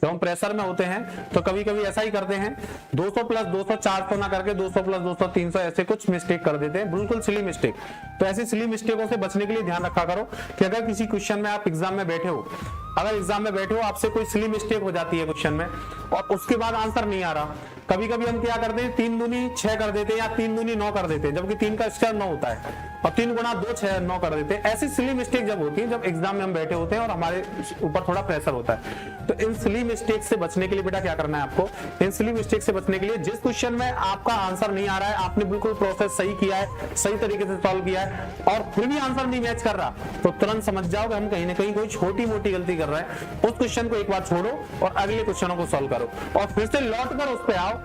जब हम प्रेशर में होते हैं तो कभी कभी ऐसा ही करते हैं, 200 प्लस 200 400 ना करके 200 प्लस 200 300 ऐसे कुछ मिस्टेक कर देते हैं, बिल्कुल सिली मिस्टेक। तो ऐसी सिली मिस्टेकों से बचने के लिए ध्यान रखा करो कि अगर किसी क्वेश्चन में आप एग्जाम में बैठे हो, अगर एग्जाम में बैठे हो आपसे कोई सिली मिस्टेक हो जाती है क्वेश्चन में और उसके बाद आंसर नहीं आ रहा, कभी कभी हम क्या करते हैं 3 दूनी 6 कर देते हैं या 3 दूनी 9 कर देते हैं, जबकि 3 का स्क्वायर 9 होता है और 3 गुना 2 6 9 कर देते हैं। ऐसी सिली मिस्टेक जब होती है जब एग्जाम में हम बैठे होते हैं और हमारे ऊपर थोड़ा प्रेशर होता है। तो इन सिली मिस्टेक से बचने के लिए बेटा क्या करना है आपको, इन सिली मिस्टेक से बचने के लिए जिस क्वेश्चन में आपका आंसर नहीं आ रहा है, आपने बिल्कुल प्रोसेस सही किया है, सही तरीके से सॉल्व किया है और फिर भी आंसर नहीं मैच कर रहा, तो तुरंत समझ जाओ कि हम कहीं ना कहीं कोई छोटी मोटी गलती कर रहे हैं। उस क्वेश्चन को एक बार छोड़ो और अगले क्वेश्चनों को सॉल्व करो और फिर से लौट कर उस पे आओ।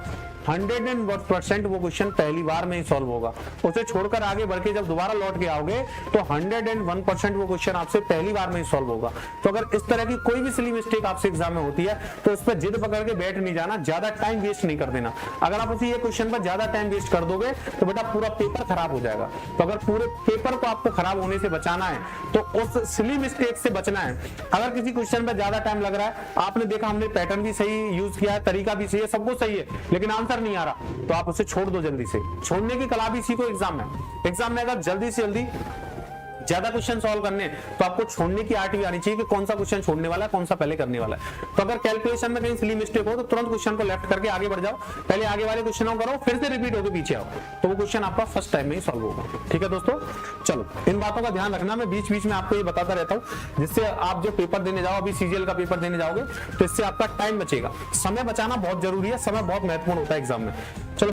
101% वो क्वेश्चन पहली बार में ही सॉल्व होगा। उसे छोड़कर आगे बढ़ के जब दोबारा लौट के आओगे तो 101% वो क्वेश्चन आपसे पहली बार में ही सॉल्व होगा। तो अगर इस तरह की कोई भी सिली मिस्टेक आपसे एग्जाम में होती है तो उस पर जिद पकड़ के बैठ नहीं जाना, ज्यादा टाइम वेस्ट नहीं कर देना। अगर आप उसी ये क्वेश्चन पर ज्यादा टाइम वेस्ट कर दोगे तो बेटा पूरा पेपर खराब हो जाएगा। तो अगर पूरे पेपर को आपको खराब होने से बचाना है तो उस सिली मिस्टेक से बचना है। अगर किसी क्वेश्चन पर ज्यादा टाइम लग रहा है, आपने देखा हमने पैटर्न भी सही यूज किया है, तरीका भी सही है, सब कुछ सही है, लेकिन आंसर नहीं आ रहा, तो आप उसे छोड़ दो जल्दी से। छोड़ने की कला भी सीखो एग्जाम में। एग्जाम में अगर जल्दी से जल्दी ज्यादा क्वेश्चन सॉल्व करने तो आपको छोड़ने की आर्ट भी आनी चाहिए कि कौन सा क्वेश्चन छोड़ने वाला है, कौन सा पहले करने वाला है। तो अगर कैलकुलेशन में कहीं सिली मिस्टेक हो तो तुरंत क्वेश्चन को लेफ्ट करके आगे बढ़ जाओ, पहले आगे वाले क्वेश्चनों करो, फिर से रिपीट होकर पीछे आओ, तो वो क्वेश्चन आपका फर्स्ट टाइम में ही सॉल्व होगा। ठीक है दोस्तों, चलो इन बातों का ध्यान रखना, मैं बीच बीच में आपको ये बताता रहता हूँ जिससे आप जो पेपर देने जाओ, अभी सीजीएल का पेपर देने जाओगे तो इससे आपका टाइम बचेगा। समय बचाना बहुत जरूरी है, समय बहुत महत्वपूर्ण होता है एग्जाम में। चलो